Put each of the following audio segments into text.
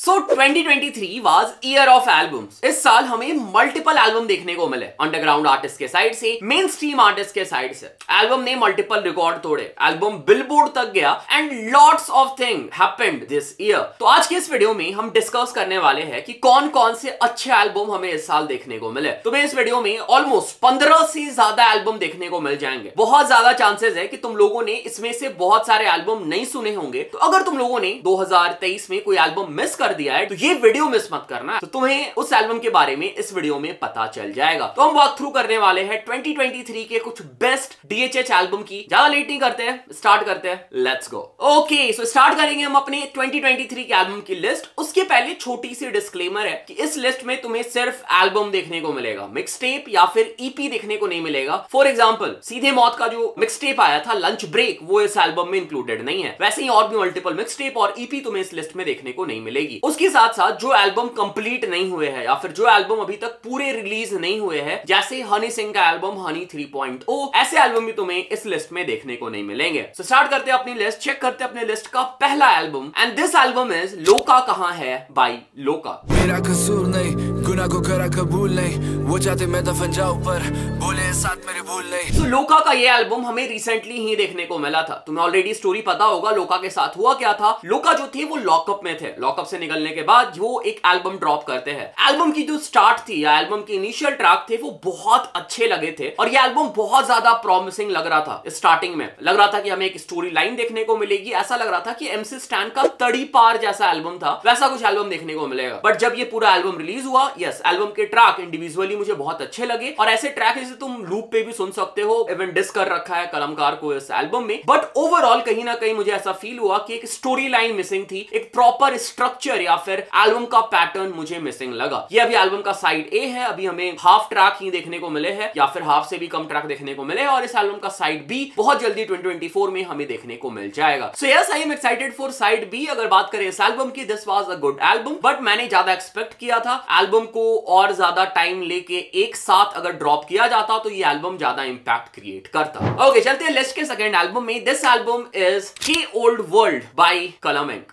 So 2023 was year of albums. इस साल हमें मल्टीपल एल्बम देखने को मिले, अंडरग्राउंड आर्टिस्ट के साइड से, मेन स्ट्रीम आर्टिस्ट के साइड से। एल्बम ने मल्टीपल रिकॉर्ड तोड़े, एल्बम बिलबोर्ड तक गया and lots of thing happened this year. तो आज के इस वीडियो में हम डिस्कस करने वाले हैं कि कौन कौन से अच्छे एल्बम हमें इस साल देखने को मिले। तुम्हें इस वीडियो में ऑलमोस्ट 15 से ज्यादा एल्बम देखने को मिल जाएंगे। बहुत ज्यादा चांसेस है कि तुम लोगों ने इसमें से बहुत सारे एल्बम नहीं सुने होंगे। तो अगर तुम लोगों ने 2023 में कोई एल्बम मिस कर दिया है तो ये वीडियो मिस मत करना, तो तुम्हें उस एल्बम के बारे में इस वीडियो में पता चल जाएगा। तो हम वॉक थ्रू करने वाले हैं 2023 के कुछ बेस्ट DHH एल्बम की। ज्यादा लेट नहीं करते हैं, स्टार्ट करते हैं, let's go. Okay, so start करेंगे हम अपने 2023 के एल्बम की लिस्ट। उसके पहले छोटी सी डिस्क्लेमर है कि इस लिस्ट में तुम्हें सिर्फ एल्बम देखने को मिलेगा, मिक्स टेप या फिर EP देखने को नहीं मिलेगा। फॉर एग्जाम्पल, सीधे मौत का जो मिक्स टेप आया था लंच ब्रेक, वो इस एल्बम में इंक्लूडेड नहीं है। वैसे ही और भी मल्टीपल मिक्स टेप और EP तुम्हें इस लिस्ट में देखने को नहीं मिलेगी। उसके साथ साथ जो एल्बम कंप्लीट नहीं हुए हैं या फिर जो एल्बम अभी तक पूरे रिलीज नहीं हुए हैं, जैसे हनी सिंह का एल्बम हनी 3.0, ऐसे एल्बम भी तुम्हें इस लिस्ट में देखने को नहीं मिलेंगे। तो स्टार्ट करते हैं अपनी लिस्ट, चेक करते हैं अपने लिस्ट का पहला album, and this album is लोका कहां है बाय लोका। मेरा कसूर नहीं, गुनाह को करा कबूल नहीं, वो चाहते मैं दफन जाऊं पर बोले साथ मेरे भूल नहीं। तो लोका का ये एल्बम हमें रिसेंटली ही देखने को मिला था। तुम्हें ऑलरेडी स्टोरी पता होगा लोका के साथ हुआ क्या था। लोका जो थे वो लॉकअप में थे। लॉकअप से निकलने के बाद वो एक एल्बम ड्रॉप करते हैं। एल्बम की जो स्टार्ट थी या एल्बम के इनिशियल ट्रैक थे वो बहुत अच्छे लगे थे और ये एल्बम बहुत ज्यादा प्रॉमिसिंग लग रहा था। स्टार्टिंग में लग रहा था कि हमें एक स्टोरी लाइन देखने को मिलेगी। ऐसा लग रहा था कि MC स्टैन का तड़ी पार जैसा एल्बम था, वैसा कुछ एल्बम देखने को मिलेगा। बट जब ये पूरा एल्बम रिलीज हुआ, यस, एल्बम के ट्रैक इंडिविजुअली मुझे बहुत अच्छे लगे और ऐसे ट्रैक जिसे तुम लूप पे भी सुन सकते हो। इवन डिस कर रखा है कलमकार को इस एल्बम में। बट ओवरऑल कहीं ना कहीं मुझे ऐसा फील हुआ कि एक स्टोरी लाइन मिसिंग थी, एक प्रॉपर स्ट्रक्चर या फिर एल्बम का पैटर्न मुझे मिसिंग लगा। ये अभी एल्बम का साइड A है, अभी हमें हाफ ट्रैक ही देखने को मिले हैं या फिर हाफ से भी कम ट्रैक देखने को मिले हैं, और इस एल्बम का साइड B बहुत जल्दी 2024 में हमें देखने को मिल जाएगा। So yes, I am excited for side B। अगर बात करें इस एल्बम की, this was a good album, but मैंने ज्यादा एक्सपेक्ट किया था। एल्बम को और ज्यादा टाइम लेके एक साथ अगर ड्रॉप किया जाता तो ये एल्बम ज्यादा इंपैक्ट क्रिएट करता। ओके, चलते हैं लिस्ट के सेकंड एल्बम में। दिस एल्बम इज के old world by Kalam ink.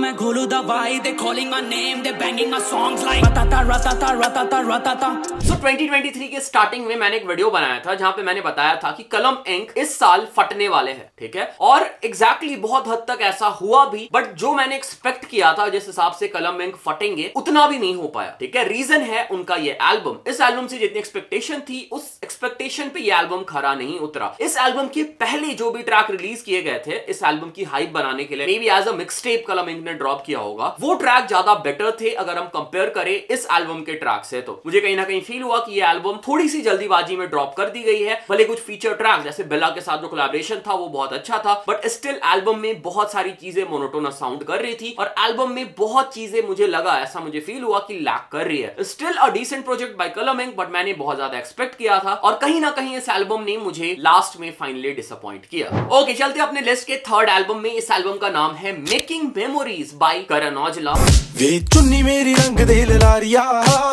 मैं खोलू दवाई, they calling my name, they banging my songs like ratata ratata ratata ratata। So 2023 के स्टार्टिंग में मैंने एक वीडियो बनाया था जहां पे मैंने बताया था कि कलम इंक इस साल फटने वाले हैं, ठीक है, और एग्जैक्टली बहुत हद तक ऐसा हुआ भी। बट जो मैंने एक्सपेक्ट किया था जिस हिसाब से कलम इंक फटेंगे, उतना भी नहीं हो पाया, ठीक है। रीजन है उनका ये एल्बम। इस एल्बम से जितनी एक्सपेक्टेशन थी, उस एक्सपेक्टेशन पे ये एल्बम खरा नहीं उतरा। इस एल्बम के पहले जो भी ट्रैक रिलीज किए गए थे इस एल्बम की हाइप बनाने के लिए, maybe as a mixtape Kalam Ink ने ड्रॉप किया होगा, वो ट्रैक ज्यादा बेटर थे अगर हम कंपेयर करें इस एल्बम के ट्रैक से। तो मुझे कहीं ना कहीं फील हुआ कि ये एल्बम थोड़ी सी जल्दीबाजी में ड्रॉप कर दी गई है। भले कुछ फीचर ट्रैक जैसे बेला के साथ जो कोलैबोरेशन था वो बहुत अच्छा था, बट स्टिल एल्बम में बहुत सारी चीजें मोनोटोनस साउंड कर रही थी और एल्बम में बहुत चीजें मुझे लगा, ऐसा मुझे फील हुआ कि लैक कर रही है। Still a decent project by Kalam Ink, but मैंने बहुत ज्यादा एक्सपेक्ट किया था और कहीं ना कहीं इस एल्बम ने मुझे लास्ट में फाइनली डिसअपॉइंट किया। ओके, चलते अपने लिस्ट के थर्ड एल्बम में। इस एल्बम का नाम है making memories bye Karan Aujla. वे चुन्नी मेरी रंग दे लारिया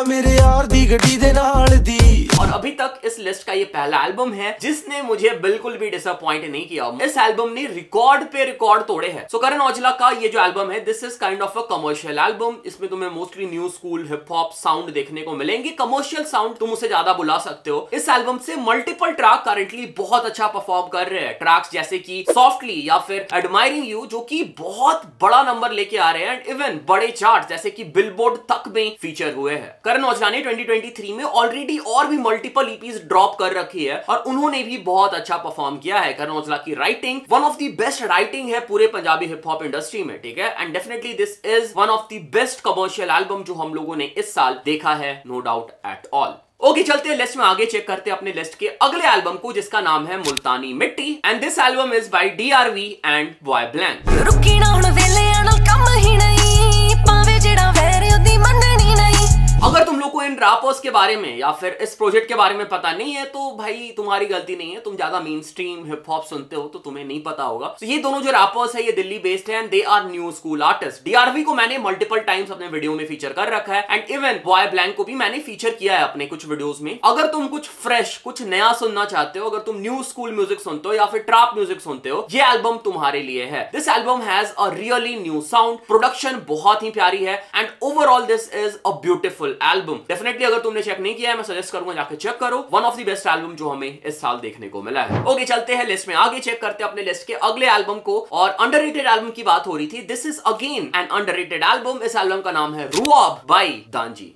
मेरे यार दी गड्डी दे नाल दी। और अभी तक इस लिस्ट का ये पहला एल्बम है जिसने मुझे बिल्कुल भी डिसअपॉइंट नहीं किया। इस एल्बम ने रिकॉर्ड पे रिकॉर्ड तोड़े हैं। सो करण औजला का ये जो एल्बम है, this is kind of a commercial album. इसमें तुम्हें mostly new school hip hop sound देखने को मिलेंगे। कमर्शियल साउंड तुम उसे ज्यादा बुला सकते हो। इस एल्बम से मल्टीपल ट्रैक करंटली बहुत अच्छा परफॉर्म कर रहे हैं। ट्रैक्स जैसे कि सॉफ्टली या फिर एडमायरिंग यू, जो कि बहुत बड़ा नंबर लेके आ रहे हैं एंड इवन बड़े चार्ट जैसे कि बिलबोर्ड तक में फीचर हुए हैं। करण औजला ने 2023 में ऑलरेडी और भी मल्टीपल EPs ड्रॉप कर रखी है और उन्होंने भी बहुत अच्छा परफॉर्म किया है। करण औजला की writing one of the best writing है पूरे पंजाबी हिप हॉप इंडस्ट्री में, ठीक है, and definitely this is one of the best commercial album जो हम लोगों ने इस साल देखा है, no doubt at all. Okay, चलते हैं लिस्ट में आगे, चेक करते हैं अपने लिस्ट के अगले एल्बम को जिसका नाम है मुल्तानी मिट्टी, and this album is bye DRV and boy blank. रुकी ना हुण वेले आनल कम ही नहीं, पावे जेड़ा वैर ओदी मननी नहीं। अगर तुम लोग को इन रैपर रैपर्स के बारे में या फिर इस प्रोजेक्ट के बारे में पता नहीं है तो भाई तुम्हारी गलती नहीं है, तुम ज्यादा मेन स्ट्रीम हिप हॉप सुनते हो तो तुम्हें नहीं पता होगा। तो ये दोनों जो रैपर्स है ये दिल्ली बेस्ड है and they are new school artist. DRV को मैंने मल्टीपल टाइम्स अपने वीडियो में फीचर कर रखा है एंड इवन बॉय ब्लैंक को भी मैंने फीचर किया है अपने कुछ वीडियोस में। अगर तुम कुछ फ्रेश कुछ नया सुनना चाहते हो, अगर तुम न्यू स्कूल म्यूजिक सुनते हो या फिर ट्रैप म्यूजिक सुनते हो, ये एल्बम तुम्हारे लिए है। This album has a really new sound, production बहुत ही प्यारी है and overall this is a beautiful album. Definitely अगर तुमने चेक नहीं किया है मैं सजेस्ट करूंगा जाके चेक करो। One of the best album जो हमें इस साल देखने को मिला है। ओके चलते हैं लिस्ट में आगे, चेक करते हैं अपने लिस्ट के अगले एल्बम को। और अंडररेटेड एल्बम की बात हो रही थी, this is again an underrated album. इस एल्बम का नाम है रुआब by Dandi.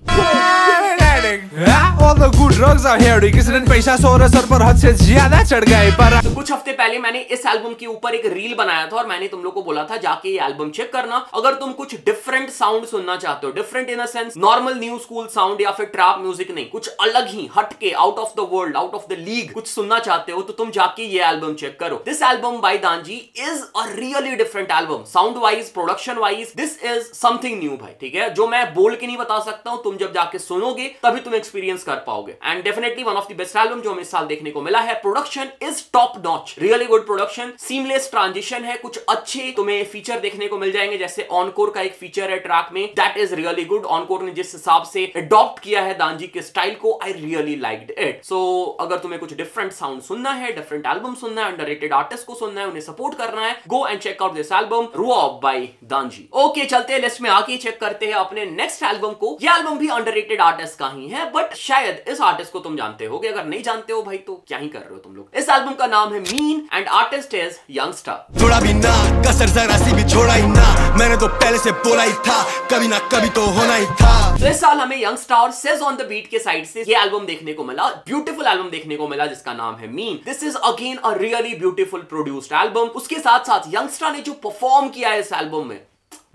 All the good drugs are here। किसी दिन पैसा सोरे सर पर हद से ज्यादा चढ़ गए पर तो कुछ हफ्ते पहले मैंने इस एल्बम के ऊपर एक रील बनाया था और मैंने तुम लोग को बोला था जाके ये एल्बम चेक करना। अगर तुम कुछ डिफरेंट साउंड सुनना चाहते हो, different in a sense normal new school sound या फिर ट्रैप म्यूजिक नहीं, कुछ अलग ही हटके out of the world out of the league कुछ सुनना चाहते हो तो तुम जाके ये एल्बम चेक करो। This album by Dhanji is a really different album, sound wise production wise this is something new भाई, ठीक है, जो मैं बोल के नहीं बता सकता हूं, तुम जब जाके सुनोगे तभी तुम एक्सपीरियंस कर पाओगे। And definitely one of the best album जो हमें इस साल देखने को मिला है। Production is top notch, really good production, seamless transition है, कुछ अच्छे तुम्हें फीचर देखने को मिल जाएंगे, जैसे ऑनकोर का एक फीचर है ट्रैक में, that is really good. Encore ने जिस हिसाब से अडॉप्ट किया है दांजी के स्टाइल को, आई रियली लाइक्ड इट। सो अगर तुम्हें कुछ डिफरेंट साउंड सुनना है, डिफरेंट एल्बम सुनना है, अंडररेटेड आर्टिस्ट को सुनना है, उन्हें सपोर्ट करना है, go and check out this album Ruaab by Dhanji. Okay चलते हैं लिस्ट में आके चेक करते हैं अपने नेक्स्ट एल्बम को। ये एल्बम भी अंडररेटेड आर्टिस्ट का ही है बट शायद इस आर्टिस्ट को तुम जानते होगे, अगर नहीं जानते हो भाई तो क्या ही कर रहे हो तुम लोग। इस एल्बम का नाम है mean and artist is youngster. थोड़ा भी ना कसर जरा सी भी छोड़ा ही ना, मैंने तो पहले से बोला ही था कभी ना कभी तो होना ही था। तो इस साल हमें यंगस्टा और सेज ऑन द बीट के साइड से ये एल्बम देखने को मिला, ब्यूटीफुल एल्बम देखने को मिला जिसका नाम है mean. This is again a really beautiful produced album. उसके साथ साथ यंगस्टा ने जो परफॉर्म किया है इस एल्बम में,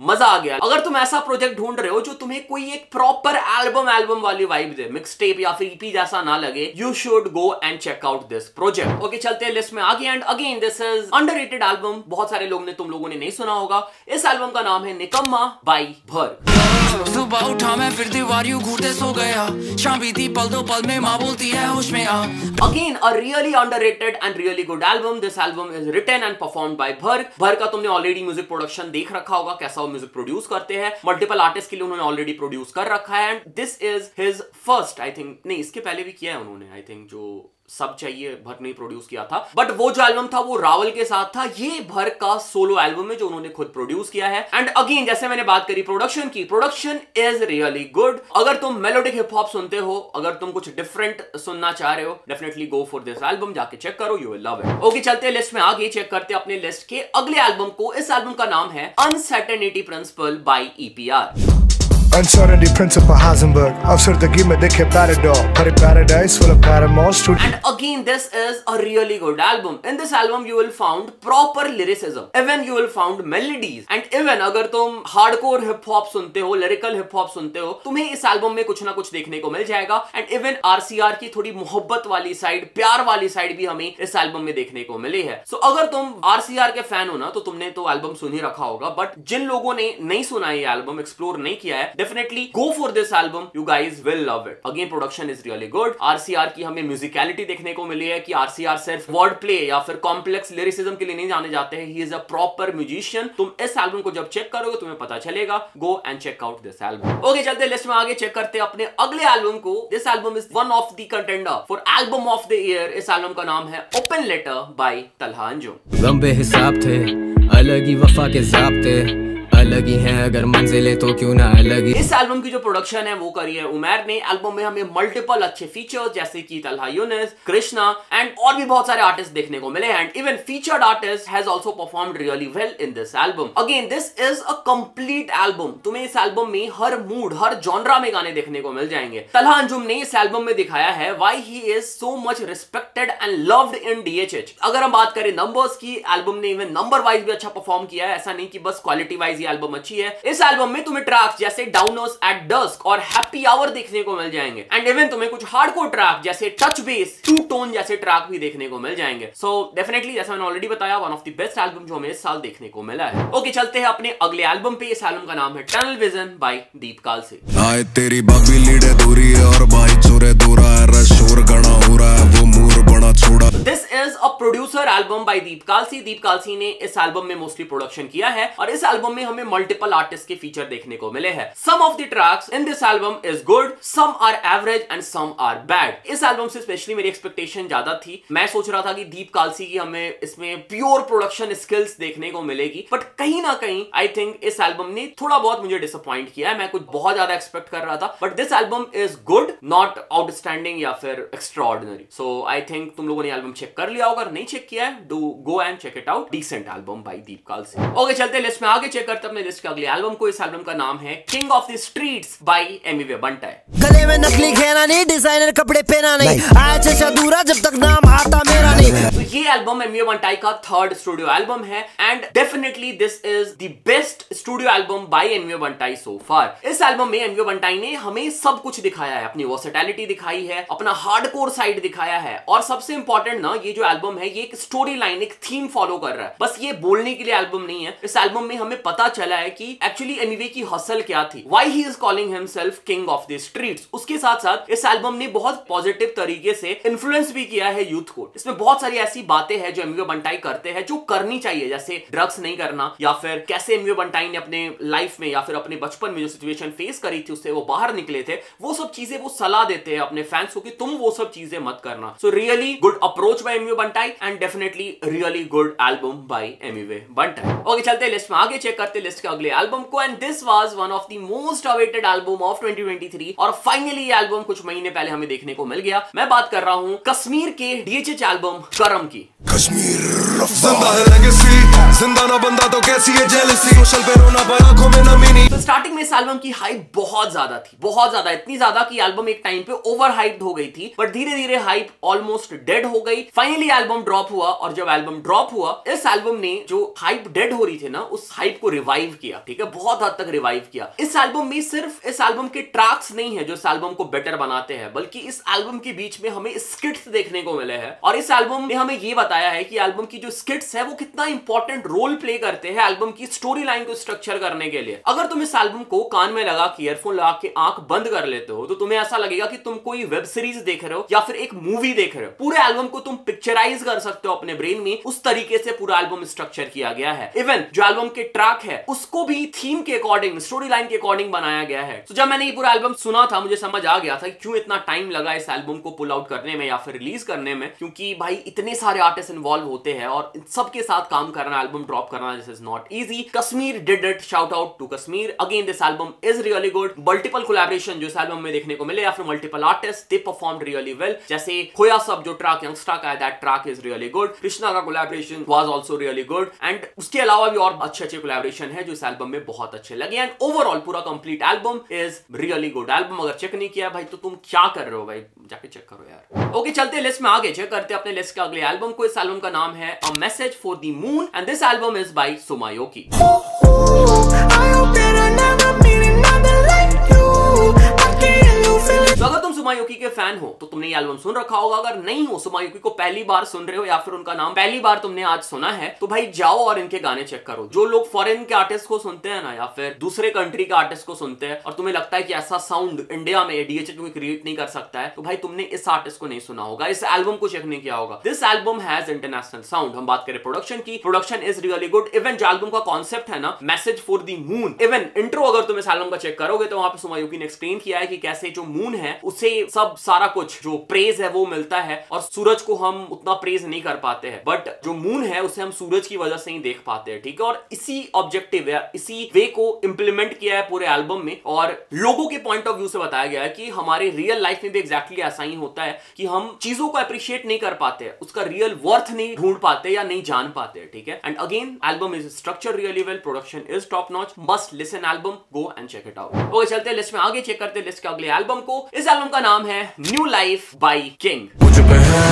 मजा आ गया। अगर तुम ऐसा प्रोजेक्ट ढूंढ रहे हो जो तुम्हें कोई एक प्रॉपर एल्बम वाली वाइब दे, मिक्स टेप या फिर ईपी जैसा ना लगे, you should go and check out this project. Okay चलते हैं लिस्ट में आगे and again this is underrated album, बहुत सारे लोग ने तुम लोगों ने नहीं सुना होगा। इस एल्बम का नाम है निकम्मा बाय भर्ग। सुबह उठा मैं फिर दीवारियों घूरते सो गया, शाम बीती पल दो पल में माँ बोलती है होश में आ। Again a really underrated and really good album. This album is written and performed by Bharg. Bharg का तुमने ऑलरेडी म्यूजिक प्रोडक्शन देख रखा होगा, कैसा वो म्यूजिक प्रोड्यूस करते हैं। मल्टीपल आर्टिस्ट के लिए उन्होंने ऑलरेडी प्रोड्यूस कर रखा है and this is his first, I think नहीं इसके पहले भी किया है उन्होंने, आई थिंक जो सब चाहिए भर्ग ने प्रोड्यूस किया था, बट वो जो एल्बम था वो रावल के साथ था। ये भर्ग का सोलो एल्बम है जो उन्होंने खुद प्रोड्यूस किया है। एंड अगेन जैसे मैंने बात करी प्रोडक्शन की, प्रोडक्शन इज रियली गुड। अगर तुम मेलोडिक हिप हॉप सुनते हो, अगर तुम कुछ डिफरेंट सुनना चाह रहे हो, definitely go for this album, जाके चेक करो, you will love it. Okay चलते हैं लिस्ट में आगे, चेक करते हैं अपने लिस्ट के अगले एल्बम को। इस एल्बम का नाम है uncertainty principle bye EPR। Uncertainty principle Heisenberg, अफसरदगी में देखे paradox, her paradise full of paramours to and again this is a really good album. In this album you will found proper lyricism, even you will found melodies and even अगर तुम hardcore hip hop सुनते हो, lyrical hip hop सुनते हो, तुम्हें इस album में कुछ ना कुछ देखने को मिल जाएगा। and even RCR की थोड़ी मोहब्बत वाली साइड, प्यार वाली साइड भी हमें इस एल्बम में देखने को मिली है। so अगर तुम RCR के फैन हो ना तो तुमने तो एल्बम सुन ही रखा होगा, बट जिन लोगों ने नहीं सुना ये एल्बम, एक्सप्लोर नहीं किया है, definitely go for this album, you guys will love it. Again production is really good. RCR की हमें musicality देखने को मिली है कि RCR सिर्फ word play या फिर complex lyricism के लिए नहीं जाने जाते हैं, he is a proper musician. तुम इस एल्बम को जब चेक करोगे तुम्हें पता चलेगा, go and check out this album. Okay चलते लिस्ट में आगे, चेक करते हैं अपने अगले एल्बम को। This album is one of the contender for album of the year. इस एल्बम का नाम है Open Letter by Talha Anjum. लंबे हिसाब थे, अलग ही वफा के ज़ाब्ते, अलग ही है अगर मंजिले तो क्यों ना अलग ही। इस एल्बम की जो प्रोडक्शन है वो करी है उमैर ने। एल्बम में हमें मल्टीपल अच्छे फीचर्स जैसे कि तलहा यूनिस, कृष्णा एंड और भी बहुत सारे आर्टिस्ट देखने को मिले and even featured artist has also performed really well in this album. Again this is a complete album. तुम्हें इस एल्बम में हर मूड, हर जॉनरा में गाने देखने को मिल जाएंगे। तलहा अंजुम ने इस एल्बम में दिखाया है why he is so much respected and loved in DHH। अगर हम बात करें नंबर्स की, एल्बम ने इवन नंबर वाइज भी अच्छा परफॉर्म किया है। ऐसा नहीं कि बस क्वालिटी वाइज एल्बम अच्छी है। इस एल्बम में तुम्हें ट्रैक्स जैसे डाउनर्स एट डस्क और हैप्पी आवर देखने को मिल जाएंगे एंड इवन तुम्हें कुछ हार्डकोर ट्रैक जैसे टच बेस, टू टोन जैसे ट्रैक भी देखने को मिल जाएंगे। सो डेफिनेटली जैसा मैंने ऑलरेडी बताया, one of the best album जो हमें इस साल देखने को मिला है। ओके, चलते हैं अपने अगले एल्बम पे। इस एल्बम का नाम है tunnel vision bye Deep Kalsi. आए तेरी बाबी लीडे दूरी है और भाई चोरे दूरा है, शोर गणा हो रहा है वो मूर बड़ा छोड़ा। This is a producer album by Deep Kalsi. Deep Kalsi ने इस एल्बम में मोस्टली प्रोडक्शन किया है और इस एल्बम में हमें मल्टीपल आर्टिस्ट के फीचर देखने को मिले हैं। Some of the tracks in this album is good, some are average and some are bad. इस एल्बम से स्पेशली मेरी एक्सपेक्टेशन ज्यादा थी। मैं सोच रहा था कि दीप कालसी की हमें इसमें प्योर प्रोडक्शन स्किल्स देखने को मिलेगी, बट कहीं ना कहीं आई थिंक इस एल्बम ने थोड़ा बहुत मुझे डिसअपॉइंट किया है। मैं कुछ बहुत ज्यादा एक्सपेक्ट कर रहा था, but this album is good, not outstanding या फिर एक्स्ट्राऑर्डिनरी। सो आई थिंक तुम लोगों ने एल्बम चेक कर लिया होगा, नहीं चेक किया है, do go and check it out. Decent album by Deep Kalsi. Okay, चलते हैं लिस्ट में आगे, चेक करते हैं अपने लिस्ट के अगले एल्बम को। इस एल्बम का नाम है king of the streets by Emiway Bantai. गले में नकली घेरा नहीं, डिजाइनर कपड़े पहना नहीं, आया चचा दूरा जब तक नाम आता मेरा नहीं। तो ये एल्बम एमिवे बंटाई का थर्ड स्टूडियो एल्बम है and definitely this is the best studio album by Emiway Bantai so far. इस एल्बम में एमिवे बंटाई ने हमें सब कुछ दिखाया है, अपनी वर्सेटैलिटी दिखाई है, अपना हार्डकोर साइड दिखाया है और सबसे इंपॉर्टेंट ना, ये जो एल्बम है ये एक स्टोरी लाइन, एक थीम फॉलो कर रहा है। बस ये बोलने के लिए एल्बम नहीं है। इस एल्बम में हमें पता चला है कि एक्चुअली एमिवे की हसल क्या थी, why he is calling himself king of the streets. उसके साथ साथ इस एल्बम ने बहुत पॉजिटिव तरीके से इन्फ्लुएंस भी किया है यूथ को। इसमें बहुत सारी ऐसी बातें हैं जो एमिवे बंटाई करते हैं जो करनी चाहिए, जैसे ड्रग्स नहीं करना या फिर कैसे एमिवे बंटाई ने अपने लाइफ में या फिर अपने बचपन में जो सिचुएशन फेस करी थी उससे वो बाहर निकले थे, वो सब चीजें वो सलाह देते हैं अपने फैंस को कि तुम वो सब चीजें मत करना। So really good approach by Emiway Bantai and definitely really good album by Emiway Bantai. Okay, चलते हैं लिस्ट में आगे, चेक करते हैं लिस्ट के अगले एल्बम को and this was one of the most awaited album of 2023 और फाइनली ये एल्बम कुछ महीने पहले हमें देखने को मिल गया। मैं बात कर रहा हूं कश्मीर के डीएचएच एल्बम करम की। कश्मीर जिंदा है लेगेसी, जिंदा ना बंदा तो कैसी है जेलसी, सोशल पे रोना पर आंखों में नमी नहीं। तो स्टार्टिंग में इस एल्बम की हाइप बहुत ज्यादा थी, बहुत ज्यादा, इतनी ज्यादा कि एल्बम एक टाइम पे ओवर हाइप्ड हो गई थी, बट धीरे धीरे हाइप ऑलमोस्ट डेड हो गई। फाइनली एल्बम ड्रॉप हुआ और जब एल्बम ड्रॉप हुआ इस एल्बम ने जो हाइप डेड हो रही थी ना, उस हाइप को रिवाइव किया। ठीक है, बहुत हद तक रिवाइव किया। इस एल्बम में सिर्फ इस एल्बम के ट्रैक्स नहीं है जो इस एल्बम को बेटर बनाते हैं, बल्कि इस एल्बम के बीच में हमें स्किट्स देखने को मिले हैं और इस एल्बम ने हमें यह बताया है कि एल्बम की जो स्किट्स है वो कितना इंपॉर्टेंट रोल प्ले करते हैं एल्बम की स्टोरी लाइन को स्ट्रक्चर करने के लिए। अगर तुम इस एल्बम को कान में लगा के ईयरफोन लगा के आंख बंद कर लेते हो तो तुम्हें ऐसा लगेगा कि तुम कोई वेब सीरीज देख रहे हो या फिर एक मूवी देख रहे हो। पूरे एल्बम को तुम पिक्चराइज कर सकते हो अपने ब्रेन में, उस तरीके से पूरा एल्बम स्ट्रक्चर किया गया है। इवन जो एल्बम के ट्रैक है उसको भी थीम के अकॉर्डिंग, स्टोरी लाइन के अकॉर्डिंग बनाया गया है। तो जब मैंने ये पूरा एल्बम सुना था मुझे समझ आ गया था कि क्यों इतना टाइम लगा इस एल्बम को पुल आउट करने में या फिर रिलीज करने में, क्योंकि भाई इतने सारे आर्टिस्ट इन्वॉल्व होते हैं और सबके साथ काम करना, एल्बम ड्रॉप करना, this is not easy. Kashmir did it, shout out to Kashmir. Again this album is really good. Multiple collaboration जो इस एल्बम में देखने को मिले या फिर multiple artist, they perform really well. जैसे खोया सब जो ट्रैक यंगस्टर का है, that track is really good. Krishna का collaboration was also really good and उसके अलावा भी और अच्छे अच्छे कोलैबोरेशन है जो इस एल्बम में बहुत अच्छे लगे एंड ओवरऑल पूरा complete album is really good. Album अगर चेक नहीं किया भाई तो तुम क्या कर रहे हो भाई, जाके चेक करो यार। ओके, चलते हैं लिस्ट में आगे, चेक करते हैं अपने लिस्ट के अगले एल्बम को। इस एल्बम का नाम है a message for the moon and this album is by सुमायोकी। तो अगर तुम सुमायोकी के फैन हो तो तुमने ये एल्बम सुन रखा होगा। अगर नहीं हो, सुमायोकी को पहली बार सुन रहे हो या फिर उनका नाम पहली बार तुमने आज सुना है, तो भाई जाओ और इनके गाने चेक करो। जो लोग फॉरेन के आर्टिस्ट को सुनते हैं ना या फिर दूसरे कंट्री के आर्टिस्ट को सुनते हैं और तुम्हें लगता है कि ऐसा साउंड इंडिया में डीएचएच कोई क्रिएट नहीं कर सकता है, तो भाई तुमने इस आर्टिस्ट को नहीं सुना होगा, इस एल्बम को चेक नहीं किया होगा। This album has international sound. हम बात करें प्रोडक्शन की, production is really good. Even जो एल्बम का कॉन्सेप्ट है ना, message for the moon, even intro अगर तुम इस एल्बम का चेक करोगे तो वहां पे सुमायोकी ने एक्सप्लेन किया है कि कैसे जो मून है उसे सब सारा कुछ जो प्रेज है वो मिलता है और सूरज को हम उतना प्रेज नहीं कर पाते हैं, बट जो मून है उसे हम सूरज की वजह से ही देख पाते हैं। ठीक है, और इसी ऑब्जेक्टिव है, इसी वे को इंप्लीमेंट किया है पूरे एल्बम में और लोगों के पॉइंट ऑफ व्यू से बताया गया है कि हमारे रियल लाइफ में भी एग्जैक्टली ऐसा ही होता है कि हम चीजों को अप्रिशिएट नहीं कर पाते, उसका रियल वर्थ नहीं ढूंढ पाते या नहीं जान पाते। ठीक है, and again album is structure really well, production is top notch, must listen album, go and check it out. Okay, चलते हैं लिस्ट में आगे, चेक करते हैं लिस्ट के अगले एल्बम को। इस एल्बम का नाम है न्यू लाइफ बाय किंग। मुझ पे है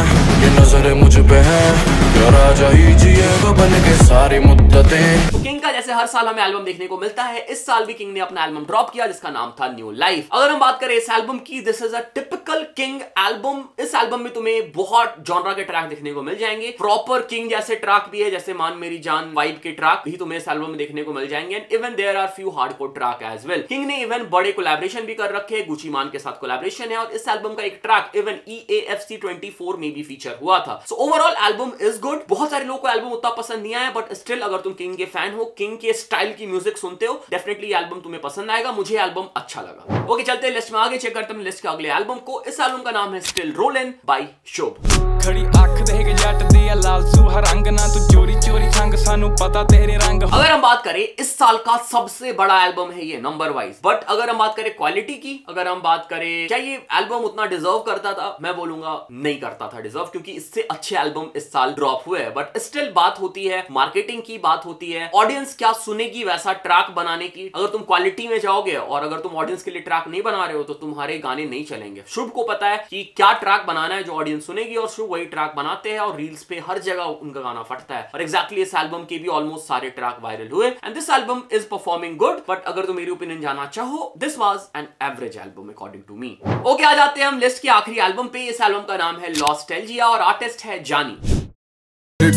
ये नजरें, मुझ पे है राजा ही जिएगा बन के सारी मुद्दतें। किंग का जैसे हर साल हमें एल्बम देखने को मिलता है, इस साल भी किंग ने अपना एल्बम ड्रॉप किया जिसका नाम था न्यू लाइफ। अगर हम बात करें इस एल्बम की, this is a typical king album. इस एल्बम में तुम्हें बहुत जॉनरा के ट्रैक देखने को मिल जाएंगे, प्रॉपर किंग जैसे ट्रैक भी है, जैसे मान मेरी जान वाइब के ट्रैक भी तुम्हें इस एल्बम में देखने को मिल जाएंगे। And even there are few hardcore track as well. King ने इवन बड़े कोलैबोरेशन भी कर रखे हैं, गुची मान के साथ कोलैबोरेशन है, और इस एल्बम का एक ट्रैक इवन EAFC 24 में भी फीचर हुआ था। So overall album is good. बहुत सारे लोगों को एल्बम उतना पसंद नहीं आया, बट स्टिल अगर तुम किंग के फैन हो, किंग के स्टाइल की म्यूजिक सुनते हो, डेफिनेटली एल्बम तुम्हें पसंद आएगा। मुझे एल्बम अच्छा लगा। ओके, चलते हैं लिस्ट में आगे, चेक करते हैं लिस्ट के अगले एल्बम को। इस एल्बम का नाम है स्टिल रोलिंग बाय शोभ। खड़ी आंख देख जट दी लाल सुहा रंग ना तू चोरी चोरी संग सानू पता तेरे रंग। अगर हम बात करें इस साल का सबसे बड़ा एल्बम है ये नंबर वाइज, बट अगर हम बात करें क्वालिटी की, अगर हम बात करें क्या ये एल्बम उतना डिजर्व करता था, मैं बोलूंगा नहीं करता था डिजर्व, क्योंकि इससे अच्छे एल्बम इस साल ड्रॉप हुए हैं। बट स्टिल बात होती है मार्केटिंग की, बात होती है ऑडियंस क्या सुनेगी वैसा ट्रैक बनाने की। अगर तुम क्वालिटी में जाओगे और अगर तुम ऑडियंस के लिए ट्रैक नहीं बना रहे हो तो तुम्हारे गाने नहीं चलेंगे। शुभ को पता है कि क्या ट्रैक बनाना है जो ऑडियंस सुनेगी, और शुभ वही ट्रैक बनाते हैं और रील्स पे हर जगह उनका गाना फटता है। और एग्जैक्टली इस एल्बम के भी ऑलमोस्ट सारे ट्रैक वायरल हुए and this album is performing good. But अगर तुम मेरी ओपिनियन जानना चाहो, this was an average album according to me. Okay, आ जाते हैं हम लिस्ट के आखिरी एल्बम पे। इस एल्बम का नाम है लॉस्टैल्जिया और आर्टिस्ट है जानी।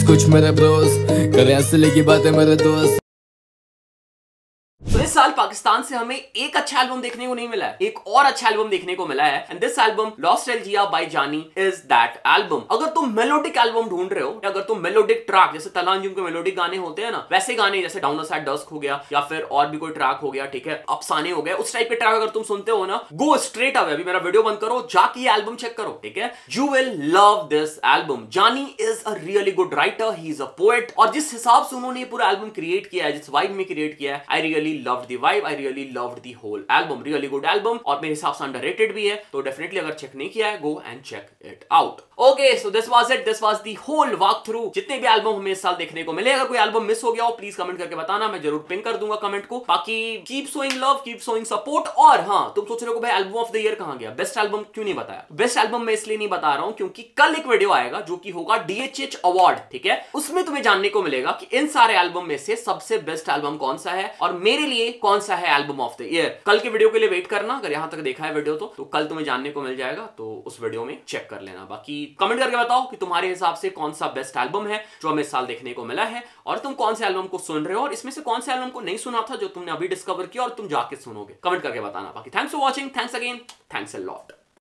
कुछ मेरे ब्रोस करे असली की बातें मेरे दोस्त। तो इस साल पाकिस्तान से हमें एक अच्छा एल्बम देखने को नहीं मिला है, एक और अच्छा एल्बम देखने को मिला है। एंड दिस एल्बम लॉस्टैल्जिया बाय जानी इज दैट एल्बम। अगर तुम मेलोडिक एल्बम ढूंढ रहे हो, या अगर तुम मेलोडिक ट्रैक, जैसे तलांजुम के मेलोडिक गाने होते हैं ना, वैसे गाने जैसे डाउन द साइड डस्क हो गया या फिर और भी कोई ट्रैक हो गया, ठीक है, अफसाने हो गए, उस टाइप के ट्रैक अगर तुम सुनते हो ना, गो स्ट्रेट अवे, अभी मेरा वीडियो बंद करो, जाके ये एल्बम चेक करो, ठीक है, you will love this album. Jaani is a really good writer, he is a poet, और जिस हिसाब से उन्होंने पूरा एल्बम क्रिएट किया है, जिस वाइब में क्रिएट किया है, I really loved the vibe, I really loved the whole album. Really good album और मेरे हिसाब से underrated भी है, तो definitely अगर चेक नहीं किया है, go and check it out. Okay, so this was it. This was the whole walk through. जितने भी एल्बम हमें इस साल देखने को मिले, अगर कोई एल्बम मिस हो गया हो प्लीज कमेंट करके बताना, मैं जरूर पिन कर दूंगा कमेंट को। बाकी keep showing love, keep showing support. और हाँ, तुम सोच रहे हो भाई एल्बम ऑफ द ईयर कहां गया, बेस्ट एल्बम क्यों नहीं बताया? बेस्ट एल्बम मैं इसलिए नहीं बता रहा हूं क्योंकि कल एक वीडियो आएगा जो कि होगा DHH अवार्ड, ठीक है, उसमें तुम्हें जानने को मिलेगा कि इन सारे एल्बम में से सबसे बेस्ट एल्बम कौन सा है और मेरे लिए कौन सा है एल्बम ऑफ द ईयर। कल के वीडियो के लिए वेट करना, अगर यहां तक देखा है वीडियो तो कल तुम्हें जानने को मिल जाएगा, तो उस वीडियो में चेक कर लेना। बाकी कमेंट करके बताओ कि तुम्हारे हिसाब से कौन सा बेस्ट एल्बम है जो हमें इस साल देखने को मिला है, और तुम कौन से एल्बम को सुन रहे हो, और इसमें से कौन से एल्बम को नहीं सुना था जो तुमने अभी डिस्कवर किया और तुम जाके सुनोगे। कमेंट करके बताना। बाकी thanks for watching, thanks again, thanks a lot.